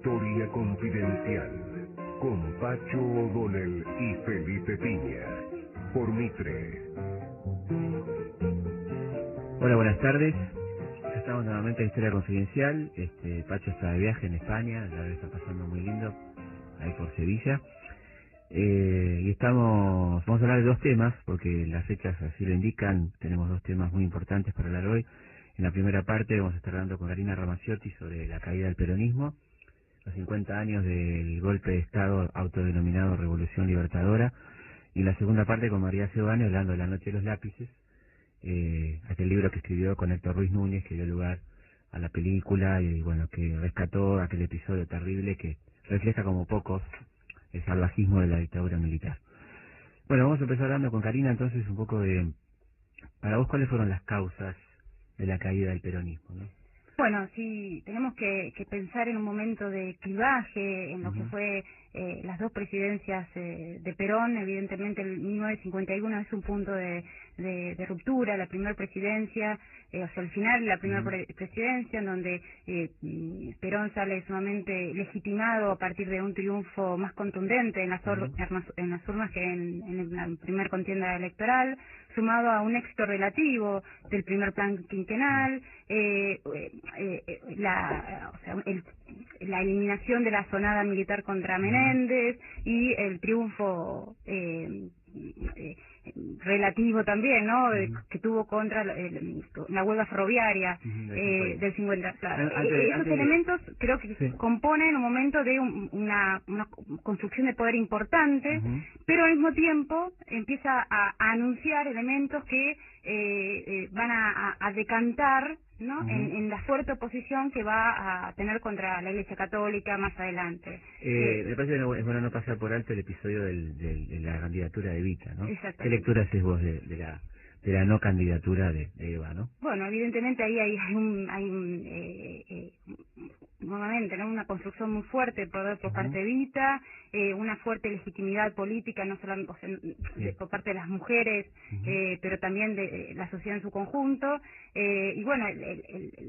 Historia Confidencial, con Pacho O'Donnell y Felipe Piña, por Mitre. Hola, buenas tardes. Estamos nuevamente en Historia Confidencial. Pacho está de viaje en España, la verdad está pasando muy lindo, ahí por Sevilla. Y vamos a hablar de dos temas, porque las fechas así lo indican. Tenemos dos temas muy importantes para hablar hoy. En la primera parte vamos a estar hablando con Karina Ramaciotti sobre la caída del peronismo, los 50 años del golpe de Estado autodenominado Revolución Libertadora. Y en la segunda parte con María Seoane hablando de La Noche de los Lápices, aquel libro que escribió con Héctor Ruiz Núñez, que dio lugar a la película y bueno, que rescató aquel episodio terrible que refleja como pocos el salvajismo de la dictadura militar. Bueno, vamos a empezar hablando con Karina entonces un poco de, para vos, ¿cuáles fueron las causas de la caída del peronismo, ¿no? Bueno, sí, tenemos que pensar en un momento de clivaje, en lo que fue las dos presidencias de Perón. Evidentemente el 1951 es un punto de ruptura, la primera presidencia, o sea, al final de la primera presidencia, en donde Perón sale sumamente legitimado a partir de un triunfo más contundente en las urnas que en la primera contienda electoral, sumado a un éxito relativo del primer plan quinquenal, la eliminación de la zonada militar contra Menéndez y el triunfo relativo también, ¿no? Que tuvo contra la huelga ferroviaria del 50. Claro. Esos elementos creo que componen un momento de una construcción de poder importante, pero al mismo tiempo empieza a anunciar elementos que van a decantar, ¿no? En la fuerte oposición que va a tener contra la Iglesia Católica más adelante. Me parece que es bueno no pasar por alto el episodio de la candidatura de Evita, ¿no? ¿Qué lectura haces vos de la no candidatura de Eva, no? Bueno, evidentemente ahí hay nuevamente, ¿no? Una construcción muy fuerte de poder por parte de Evita, una fuerte legitimidad política, no solamente por parte de las mujeres, pero también de la sociedad en su conjunto, y bueno,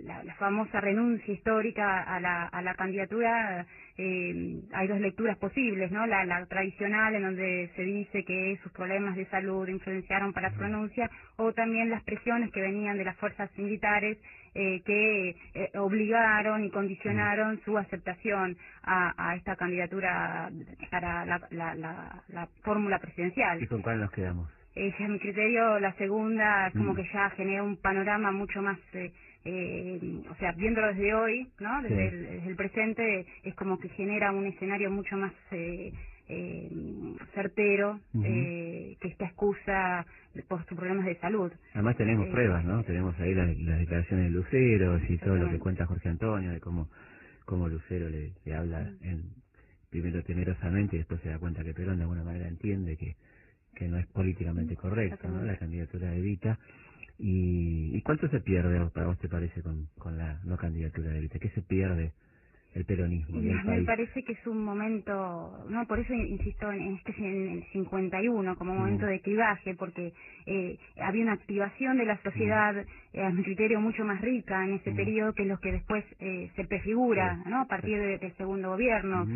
la famosa renuncia histórica a la candidatura. Hay dos lecturas posibles, ¿no? La tradicional, en donde se dice que sus problemas de salud influenciaron para su renuncia, o también las presiones que venían de las fuerzas militares que obligaron y condicionaron su aceptación a esta candidatura para la fórmula presidencial. ¿Y con cuál nos quedamos? A mi criterio, la segunda como que ya genera un panorama mucho más, o sea, viéndolo desde hoy, ¿no? Desde el presente, es como que genera un escenario mucho más certero que esta excusa por sus problemas de salud. Además tenemos pruebas, ¿no? Tenemos ahí las declaraciones de Lucero y todo lo que cuenta Jorge Antonio, de cómo Lucero le habla primero temerosamente y después se da cuenta que Perón de alguna manera entiende que no es políticamente correcto, ¿no? La candidatura de Evita. ¿Y cuánto se pierde, para vos te parece, con la no candidatura de Evita? ¿Qué se pierde el peronismo y el país? Me parece que es un momento, no, por eso insisto en el 51 como momento de clivaje, porque había una activación de la sociedad, a mi criterio, mucho más rica en ese periodo que los que después se prefigura, ¿no? A partir del segundo gobierno,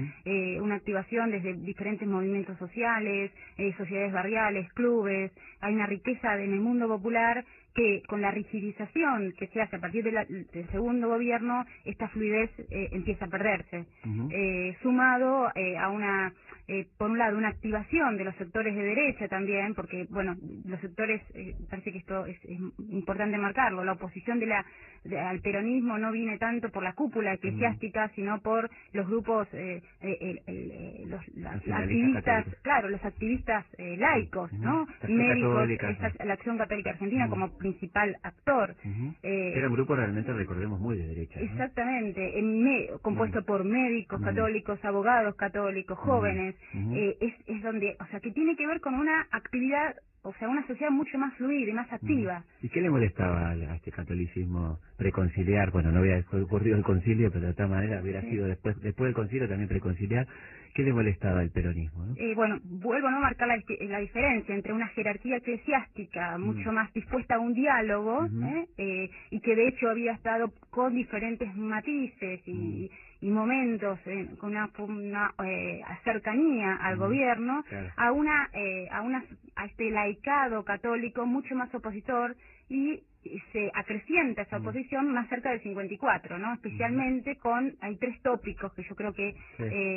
una activación desde diferentes movimientos sociales, sociedades barriales, clubes. Hay una riqueza en el mundo popular que con la rigidización que se hace a partir del segundo gobierno, esta fluidez empieza a perderse, sumado a una, por un lado, una activación de los sectores de derecha también, porque, bueno, los sectores, parece que esto es importante marcarlo, la oposición al peronismo no viene tanto por la cúpula eclesiástica, sino por los grupos, los activistas, claro, los activistas laicos, ¿no? Médicos, la Acción Católica Argentina como principal actor. Era un grupo realmente, recordemos, muy de derecha, ¿no? Exactamente, compuesto por médicos católicos, abogados católicos, jóvenes, es donde, o sea, que tiene que ver con una actividad o sea, una sociedad mucho más fluida y más activa. ¿Y qué le molestaba a este catolicismo preconciliar? Bueno, no había ocurrido el concilio, pero de todas maneras hubiera sido después del concilio también preconciliar. ¿Qué le molestaba al peronismo, no? Bueno, vuelvo, ¿no?, a marcar la diferencia entre una jerarquía eclesiástica mucho más dispuesta a un diálogo, y que de hecho había estado con diferentes matices y momentos con una cercanía al gobierno, claro, a este laicado católico mucho más opositor, y se acrecienta esa oposición más cerca del 54, ¿no? Especialmente hay 3 tópicos que yo creo que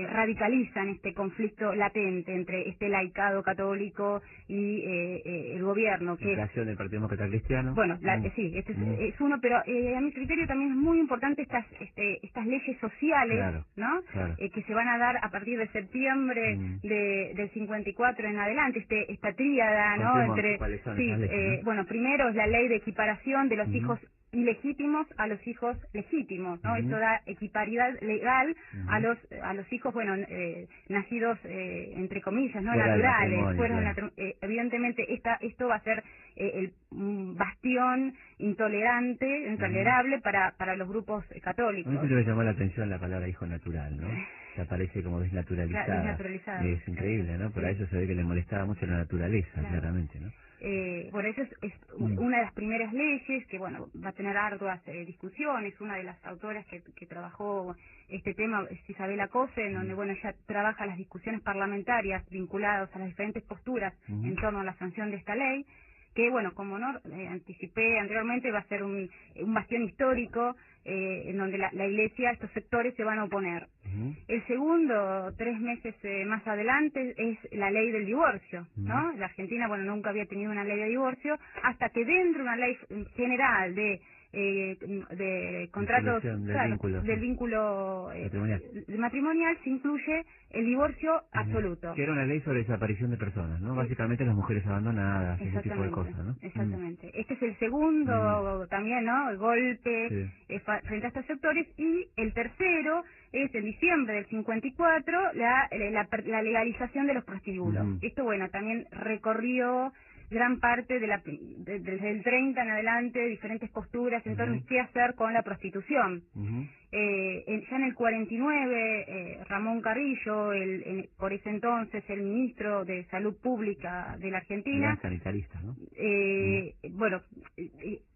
radicalizan este conflicto latente entre este laicado católico y el gobierno. La creación del Partido Demócrata Cristiano. Bueno, sí, este es uno, pero a mi criterio también es muy importante estas leyes sociales, claro, ¿no? Claro. Que se van a dar a partir de septiembre del 54 en adelante, esta tríada, ¿no? Entre, ¿cuáles son sí, esas leyes, ¿no? Bueno, primero es la ley de equiparación de los hijos ilegítimos a los hijos legítimos, ¿no? Eso da equiparidad legal a los hijos, bueno, nacidos entre comillas, ¿no? Naturales. Evidentemente esto va a ser el bastión intolerable para los grupos católicos. A mí me llamó la atención la palabra hijo natural, ¿no? Que aparece como desnaturalizada. Es increíble, ¿no? Por eso se ve que le molestaba mucho la naturaleza, claramente, ¿no? Bueno, esa es una de las primeras leyes que, bueno, va a tener arduas discusiones. Una de las autoras que trabajó este tema es Isabela Cose, en donde, bueno, ella trabaja las discusiones parlamentarias vinculadas a las diferentes posturas en torno a la sanción de esta ley, que, bueno, como no anticipé anteriormente, va a ser un bastión histórico en donde la Iglesia, estos sectores se van a oponer. El segundo, 3 meses más adelante, es la ley del divorcio, ¿no? La Argentina, bueno, nunca había tenido una ley de divorcio, hasta que dentro de una ley general de contratos, del vínculo matrimonial, se incluye el divorcio absoluto. Que era una ley sobre desaparición de personas, ¿no? Básicamente las mujeres abandonadas, ese tipo de cosas, ¿no? Exactamente. Este es el segundo también, ¿no? El golpe frente a estos sectores. Y el tercero es en diciembre del 54 la legalización de los prostíbulos. Esto, bueno, también recorrió gran parte desde el 30 en adelante, diferentes posturas en torno a qué hacer con la prostitución. Ya en el 49, Ramón Carrillo, por ese entonces el ministro de Salud Pública de la Argentina, sanitarista, ¿no? Bueno,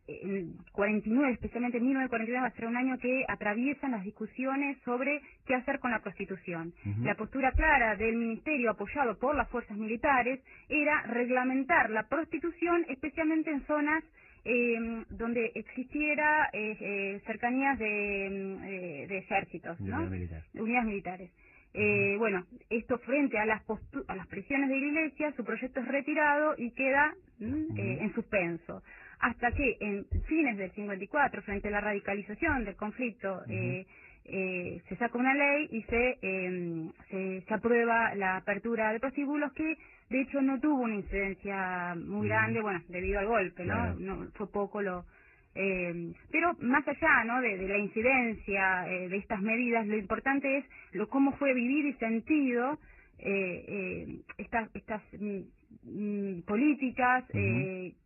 el 49, especialmente 1949, va a ser un año que atraviesan las discusiones sobre qué hacer con la prostitución. La postura clara del ministerio, apoyado por las fuerzas militares, era reglamentar la prostitución, especialmente en zonas donde existiera cercanías de ejércitos, ¿no? Unidades militares. Bueno, esto frente a las presiones de la Iglesia, su proyecto es retirado y queda en suspenso. Hasta que en fines del 54, frente a la radicalización del conflicto, se saca una ley y se aprueba la apertura de prostíbulos, que de hecho no tuvo una incidencia muy grande, bueno, debido al golpe, ¿no? Claro. No fue poco pero más allá, ¿no?, de la incidencia de estas medidas, lo importante es cómo fue vivido y sentido estas políticas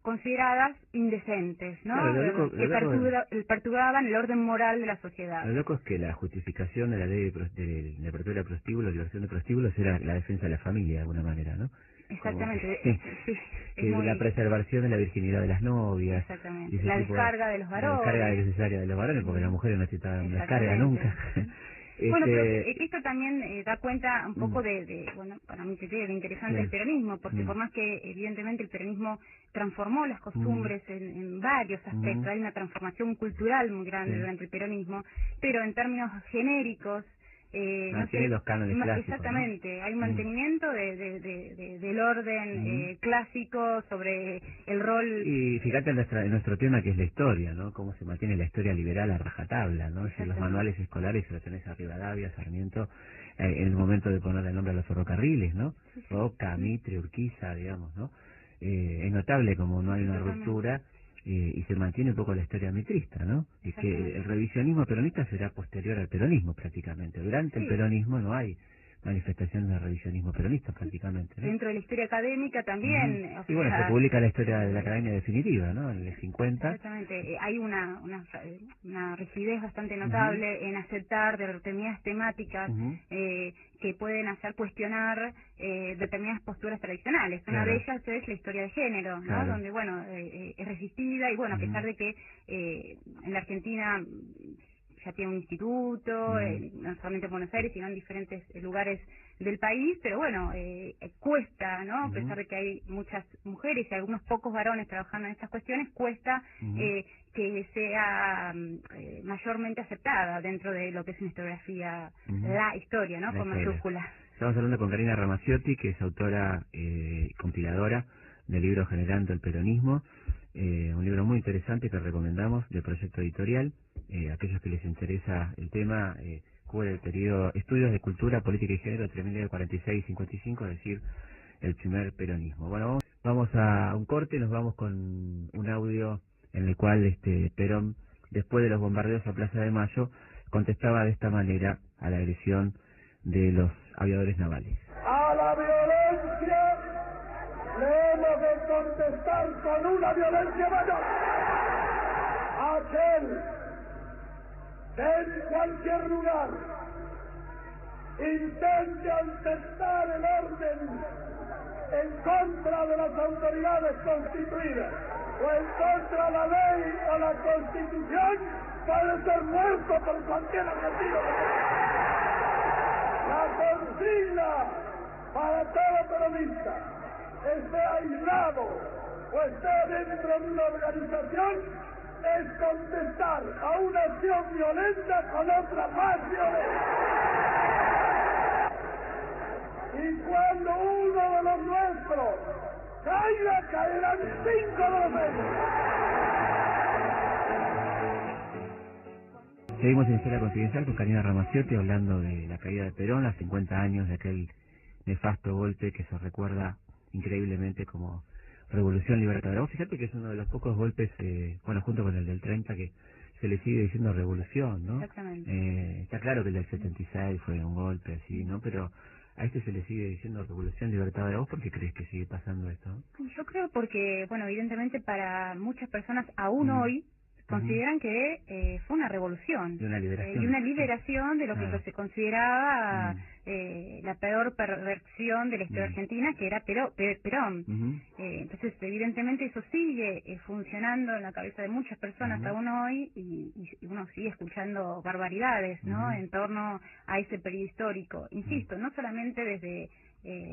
consideradas indecentes, ¿no? Claro, que perturbaban el orden moral de la sociedad. Lo loco es que la justificación de la ley de apertura de prostíbulos, liberación de prostíbulos, era la defensa de la familia de alguna manera, ¿no? Exactamente. La preservación de la virginidad de las novias. Exactamente. La descarga de los varones. La descarga necesaria de los varones, porque las mujeres no necesitaban descarga nunca. Bueno, pero esto también da cuenta un poco bueno, para mí que es interesante el peronismo, porque por más que evidentemente el peronismo transformó las costumbres en varios aspectos, hay una transformación cultural muy grande durante el peronismo, pero en términos genéricos, mantiene los cánones clásicos. Exactamente, ¿no? Hay un mantenimiento del orden clásico sobre el rol. Y fíjate en nuestro tema, que es la historia, ¿no? Cómo se mantiene la historia liberal a rajatabla, ¿no? Si los manuales escolares se lo tenés a Rivadavia, Sarmiento, en el momento de ponerle el nombre a los ferrocarriles, ¿no? Roca, Mitre, Urquiza, digamos, ¿no? Es notable como no hay una ruptura. Y se mantiene un poco la historia mitrista, ¿no? Y que el revisionismo peronista será posterior al peronismo prácticamente. Durante el peronismo no hay manifestaciones de revisionismo peronista prácticamente, ¿no? Dentro de la historia académica también. Y bueno, se publica la historia de la academia definitiva, ¿no? En el 50. Exactamente. Hay una rigidez bastante notable en aceptar determinadas temáticas que pueden hacer cuestionar determinadas posturas tradicionales. Una de ellas es la historia de género, ¿no? Donde, bueno, es resistida y, bueno, a pesar de que en la Argentina ya tiene un instituto, no solamente en Buenos Aires, sino en diferentes lugares del país, pero bueno, cuesta, ¿no? A pesar de que hay muchas mujeres y algunos pocos varones trabajando en estas cuestiones, cuesta que sea mayormente aceptada dentro de lo que es una historiografía, la historia, ¿no? Con mayúsculas. Estamos hablando con Karina Ramaciotti, que es autora compiladora del libro Generando el Peronismo, un libro muy interesante que recomendamos del proyecto editorial. Aquellos que les interesa el tema, cubre el periodo Estudios de Cultura, Política y Género entre 1946 y 55, es decir, el primer peronismo. Bueno, vamos a un corte, nos vamos con un audio en el cual Perón, después de los bombardeos a Plaza de Mayo, contestaba de esta manera a la agresión de los aviadores navales. A la violencia le hemos de contestar con una violencia mayor. Aquel en cualquier lugar intente aceptar el orden en contra de las autoridades constituidas o en contra de la ley o la Constitución, puede ser muerto por cualquier argentino. La consigna para todo peronista, esté aislado o esté dentro de una organización, es contestar a una acción violenta con otra más violenta. Y cuando uno de los nuestros caiga, caerán 5 de los ellos. Seguimos en Historia Confidencial con Karina Ramaciotti hablando de la caída de Perón, a 50 años de aquel nefasto golpe que se recuerda increíblemente como Revolución Libertadora. Vos fíjate que es uno de los pocos golpes, bueno, junto con el del 30, que se le sigue diciendo revolución, ¿no? Exactamente. Está claro que el del 76 fue un golpe así, ¿no? Pero a se le sigue diciendo Revolución Libertadora. ¿Vos por qué crees que sigue pasando esto? Yo creo porque, bueno, evidentemente para muchas personas aún hoy consideran que fue una revolución. Y una liberación. Y una liberación de lo que se consideraba la peor perversión de la historia argentina, que era Perón. Entonces, evidentemente eso sigue funcionando en la cabeza de muchas personas aún hoy y uno sigue escuchando barbaridades, ¿no? En torno a ese periodo histórico. Insisto, no solamente desde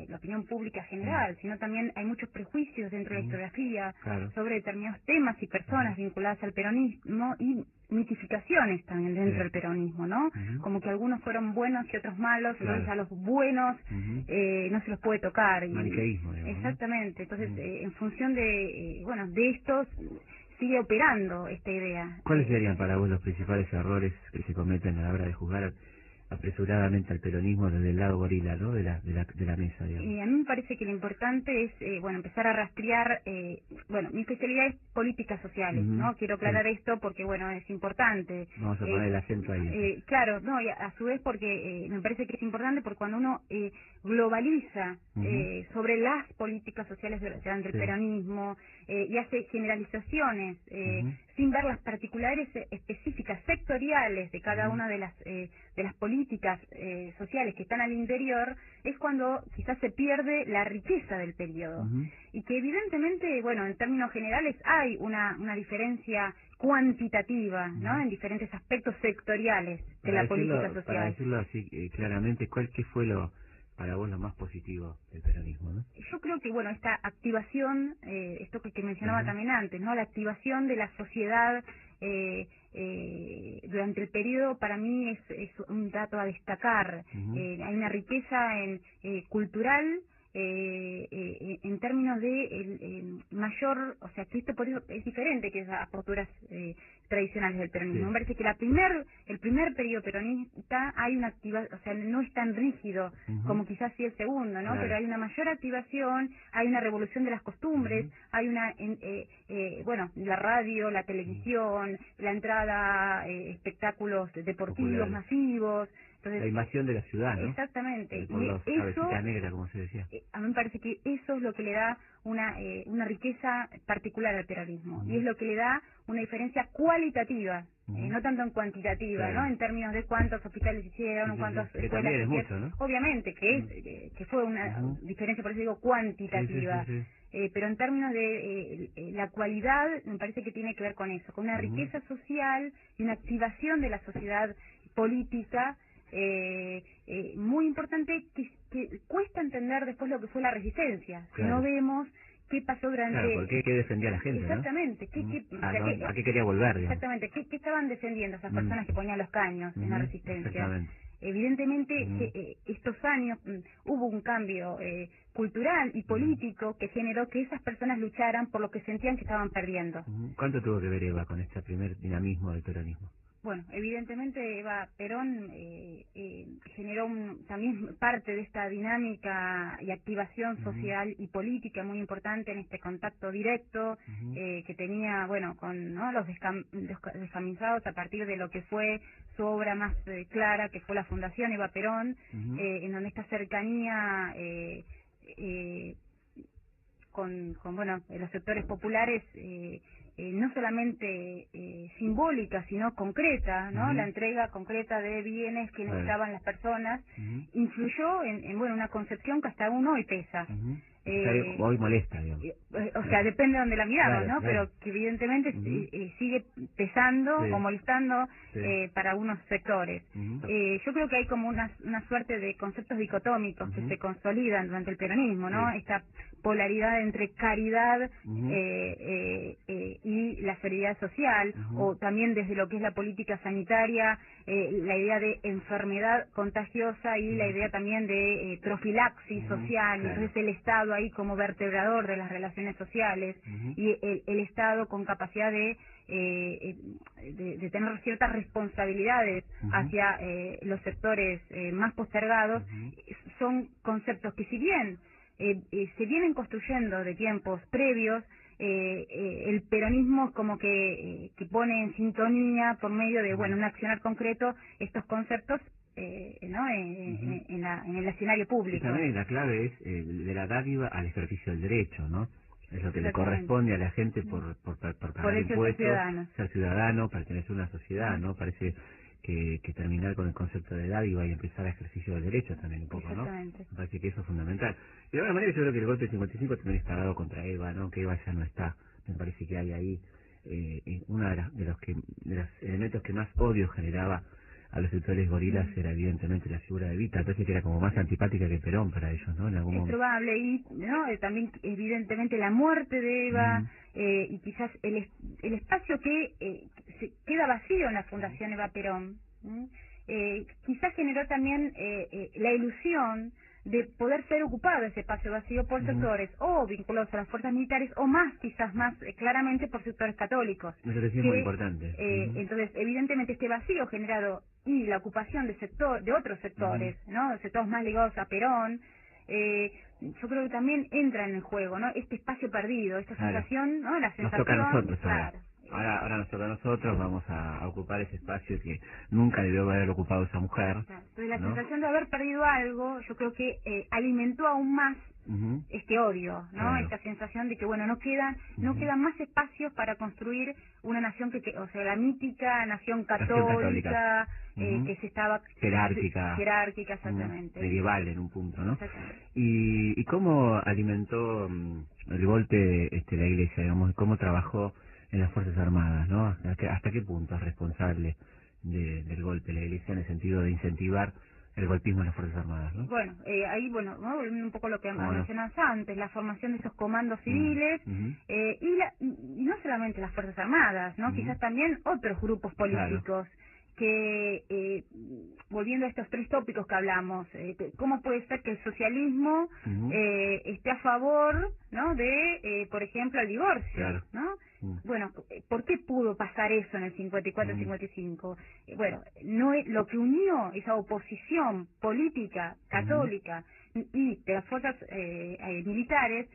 la opinión pública general, sino también hay muchos prejuicios dentro de la historiografía sobre determinados temas y personas vinculadas al peronismo y mitificaciones también dentro del peronismo, ¿no? Como que algunos fueron buenos y otros malos, entonces a los buenos no se los puede tocar. Maniqueísmo, digamos, exactamente, entonces en función de, bueno, de estos sigue operando esta idea. ¿Cuáles serían para vos los principales errores que se cometen a la hora de juzgar apresuradamente al peronismo desde el lado gorila, ¿no? de la mesa, digamos? A mí me parece que lo importante es bueno, empezar a rastrear, bueno, mi especialidad es políticas sociales, ¿no? Quiero aclarar esto porque, bueno, es importante. Vamos a poner el acento ahí. Claro, no, y a su vez porque me parece que es importante porque cuando uno globaliza sobre las políticas sociales durante el peronismo y hace generalizaciones sin ver las particulares específicas sectoriales de cada una de las políticas sociales que están al interior, es cuando quizás se pierde la riqueza del periodo. Y que evidentemente, bueno, en términos generales hay una diferencia cuantitativa, ¿no? En diferentes aspectos sectoriales de la política social. Para decirlo así claramente, ¿qué fue para vos lo más positivo del peronismo, ¿no? Yo creo que, bueno, esta activación, esto que mencionaba también antes, ¿no? La activación de la sociedad durante el periodo, para mí es un dato a destacar. Hay una riqueza cultural, en términos de mayor, o sea, que esto por eso es diferente que esas posturas tradicionales del peronismo. Me parece que la primer el primer periodo peronista hay una activación, o sea, no es tan rígido como quizás sí el segundo, ¿no? Claro. Pero hay una mayor activación, hay una revolución de las costumbres, hay una, bueno, la radio, la televisión, la entrada, espectáculos deportivos Populares. masivos. Entonces, La invasión de la ciudad, ¿no? Exactamente. Por Y los eso, cabecitas negras, como se decía. a mí me parece que eso es lo que le da una riqueza particular al peronismo. Y es lo que le da una diferencia cualitativa, no tanto en cuantitativa, Claro. ¿no? En términos de cuántos hospitales hicieron, Sí, cuántas que escuelas también es hicieron. mucho, ¿no? Obviamente, que fue una diferencia, por eso digo cuantitativa. Sí. Pero en términos de la cualidad, me parece que tiene que ver con eso, con una riqueza social y una activación de la sociedad política muy importante que cuesta entender después lo que fue la resistencia. Si Claro. no vemos qué pasó durante... Claro, porque qué defendía la gente, Exactamente. ¿no? ¿A qué quería volver, digamos? Exactamente. ¿Qué estaban defendiendo esas personas que ponían los caños en la resistencia? Exactamente. Evidentemente, estos años hubo un cambio cultural y político que generó que esas personas lucharan por lo que sentían que estaban perdiendo. ¿Cuánto tuvo que ver Eva con este primer dinamismo del peronismo? Bueno, evidentemente Eva Perón generó también parte de esta dinámica y activación social y política muy importante en este contacto directo que tenía, bueno, con los descamisados a partir de lo que fue su obra más clara, que fue la Fundación Eva Perón, en donde esta cercanía con bueno, los sectores populares no solamente simbólica, sino concreta, ¿no? La entrega concreta de bienes que necesitaban las personas influyó en bueno, una concepción que hasta aún hoy pesa. Hoy molesta, digamos. O sea, depende de donde la miramos, Claro, ¿no? claro. Pero que evidentemente sigue pesando o molestando Sí. para algunos sectores. Yo creo que hay como una suerte de conceptos dicotómicos que se consolidan durante el peronismo, ¿no? Sí. Esta polaridad entre caridad y la solidaridad social, o también desde lo que es la política sanitaria, la idea de enfermedad contagiosa y la idea también de profilaxis social, Claro. entonces el Estado ahí como vertebrador de las relaciones sociales y el Estado con capacidad de tener ciertas responsabilidades hacia los sectores más postergados, son conceptos que si bien se vienen construyendo de tiempos previos, el peronismo como que pone en sintonía por medio de bueno, un accionar concreto estos conceptos ¿no? en el escenario Y público. también la clave es de la dádiva al ejercicio del derecho, ¿no? Es lo que le Exactamente. corresponde a la gente por pagar hecho de impuestos, ser ciudadano, pertenecer a una sociedad, ¿no? Parece que terminar con el concepto de dádiva y empezar a ejercicio del derecho también un poco, ¿no? Exactamente. Me parece que eso es fundamental. Y de alguna manera yo creo que el golpe del 55 también está dado contra Eva, ¿no? Que Eva ya no está. Me parece que hay ahí una de los elementos que más odio generaba a los sectores gorilas era evidentemente la figura de Evita, entonces que era como más antipática que Perón para ellos, ¿no? En algún Es momento. probable, y ¿no? También evidentemente la muerte de Eva y quizás el espacio que se queda vacío en la Fundación Eva Perón, quizás generó también la ilusión de poder ser ocupado ese espacio vacío por sectores o vinculados a las fuerzas militares o más, quizás más claramente por sectores católicos. Eso sí es muy importante. Entonces, evidentemente este vacío generado y la ocupación de otros sectores, ¿no? Sectores más ligados a Perón, yo creo que también entra en el juego, ¿no? Este espacio perdido, esta sensación, ¿no? La sensación, nos toca a nosotros claro. Ahora nos toca a nosotros, vamos a ocupar ese espacio que nunca debió haber ocupado esa mujer. Entonces la ¿no? sensación de haber perdido algo, yo creo que alimentó aún más este odio, ¿no? Claro. Esta sensación de que bueno, no quedan más espacios para construir una nación o sea, la mítica nación católica, que se estaba jerárquica exactamente, medieval en un punto, ¿no? Exactamente. Y cómo alimentó el golpe la Iglesia, digamos, cómo trabajó en las Fuerzas Armadas, ¿no? ¿Hasta qué punto es responsable del golpe la Iglesia en el sentido de incentivar el golpismo en las Fuerzas Armadas, ¿no? Bueno, ahí, bueno, ¿no? Volviendo un poco a lo que ¿Cómo no? mencionabas antes, la formación de esos comandos civiles, y no solamente las Fuerzas Armadas, ¿no? Quizás también otros grupos políticos que, volviendo a estos tres tópicos que hablamos, ¿cómo puede ser que el socialismo esté a favor, ¿no?, de, por ejemplo, el divorcio, claro, ¿no? Bueno, ¿por qué pudo pasar eso en el 54-55? Bueno, no es, lo que unió esa oposición política católica y de las fuerzas militares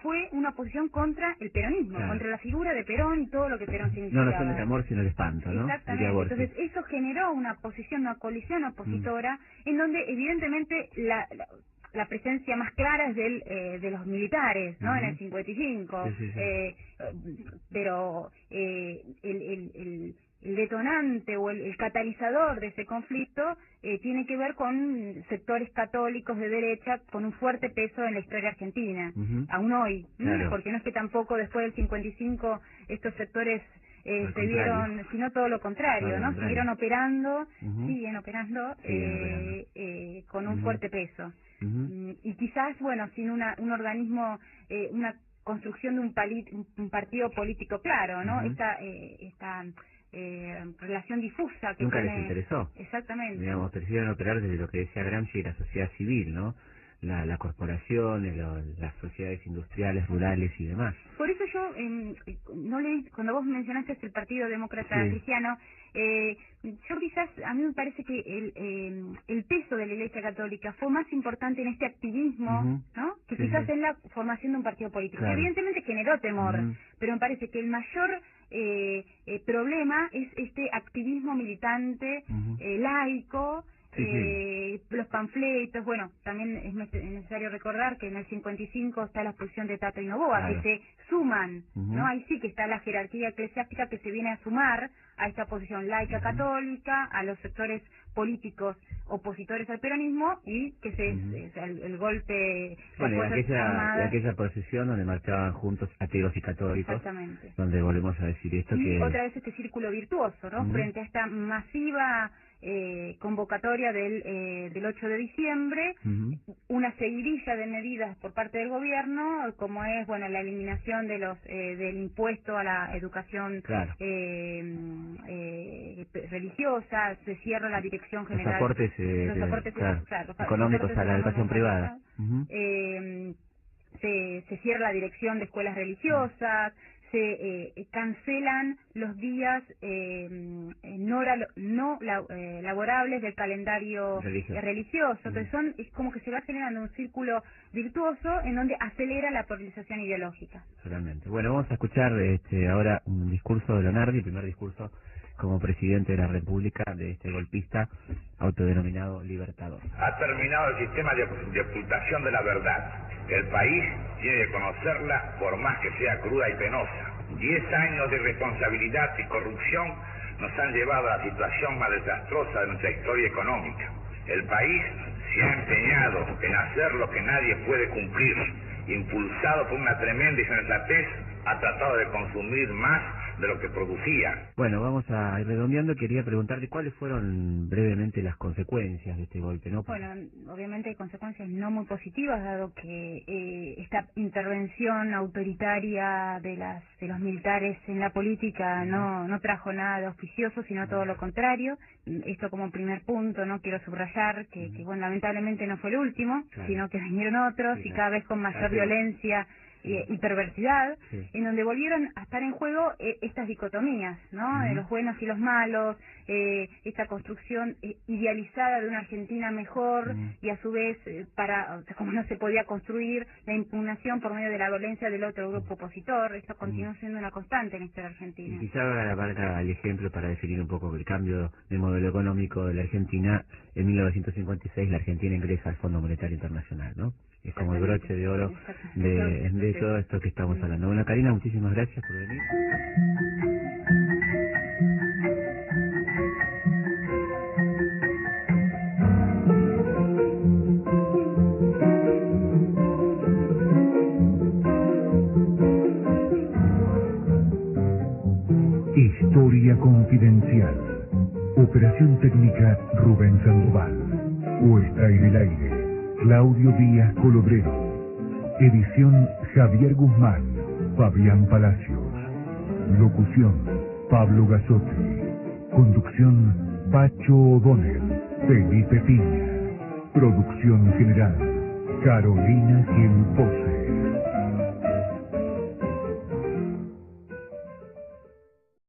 fue una oposición contra el peronismo, claro, contra la figura de Perón y todo lo que Perón significaba. No nación de amor, sino de espanto, ¿no? Exactamente. Entonces eso generó una posición, una coalición opositora, en donde evidentemente la presencia más clara es de los militares, ¿no? En el 55. Sí. Pero el detonante o el catalizador de ese conflicto tiene que ver con sectores católicos de derecha con un fuerte peso en la historia argentina, aún hoy, claro, porque no es que tampoco después del 55 estos sectores se vieron, sino todo lo contrario, ¿no? Siguieron operando, siguen operando con un fuerte peso. Y quizás, bueno, sin un organismo, una construcción de un partido político claro, ¿no? Esta relación difusa que nunca tiene... les interesó. Exactamente. Digamos, prefieren operar desde lo que decía Gramsci, la sociedad civil, ¿no? La corporación, las sociedades industriales, rurales y demás. Por eso yo, no leí, cuando vos mencionaste el Partido Demócrata Cristiano, yo quizás, a mí me parece que el peso de la Iglesia Católica fue más importante en este activismo, ¿no?, que quizás en la formación de un partido político. Claro. Evidentemente generó temor, pero me parece que el mayor problema es este activismo militante, laico, los panfletos. Bueno, también es necesario recordar que en el 55 está la expulsión de Tato y Noboa, que se suman, ¿no? Ahí sí que está la jerarquía eclesiástica que se viene a sumar a esta posición laica católica, a los sectores políticos opositores al peronismo, y que el golpe... Bueno, y aquella posición donde marchaban juntos ateos y católicos. Exactamente. Donde volvemos a decir esto, y que... otra vez este círculo virtuoso, ¿no? Frente a esta masiva convocatoria del 8 de diciembre, una seguidilla de medidas por parte del gobierno, como es, bueno, la eliminación de del impuesto a la educación religiosa, se cierra la Dirección General, los aportes económicos a la educación privada, se cierra la Dirección de Escuelas Religiosas, se cancelan los días laborables del calendario religioso. Entonces es como que se va generando un círculo virtuoso en donde acelera la polarización ideológica. Totalmente. Bueno, vamos a escuchar ahora un discurso de Lonardi, el primer discurso como presidente de la República de este golpista autodenominado Libertador. Ha terminado el sistema de ocultación de la verdad. El país tiene que conocerla por más que sea cruda y penosa. 10 años de irresponsabilidad y corrupción nos han llevado a la situación más desastrosa de nuestra historia económica. El país se ha empeñado en hacer lo que nadie puede cumplir. Impulsado por una tremenda insensatez, ha tratado de consumir más de lo que producía. Bueno, vamos a ir redondeando. Quería preguntarte cuáles fueron brevemente las consecuencias de este golpe, ¿no? Bueno, obviamente hay consecuencias no muy positivas, dado que esta intervención autoritaria de los militares en la política no trajo nada de auspicioso, sino todo lo contrario. Esto como primer punto, ¿no? Quiero subrayar que bueno, lamentablemente no fue el último, sino que vinieron otros y cada vez con mayor violencia y perversidad, en donde volvieron a estar en juego estas dicotomías, ¿no? De los buenos y los malos, esta construcción idealizada de una Argentina mejor, y a su vez, como no se podía construir, la impugnación por medio de la violencia del otro grupo opositor. Esto continuó siendo una constante en la historia argentina. Y quizá valga el ejemplo para definir un poco el cambio de modelo económico de la Argentina. En 1956 la Argentina ingresa al Fondo Monetario Internacional, ¿no? Es como el broche de oro de todo esto que estamos hablando. Bueno, Karina, muchísimas gracias por venir. Historia confidencial. Operación técnica Rubén Sandoval. Puesta en el aire Claudio Díaz Colobrero. Edición Javier Guzmán, Fabián Palacios. Locución Pablo Gasotti. Conducción Pacho O'Donnell, Felipe Piña. Producción general Carolina Gil Pose.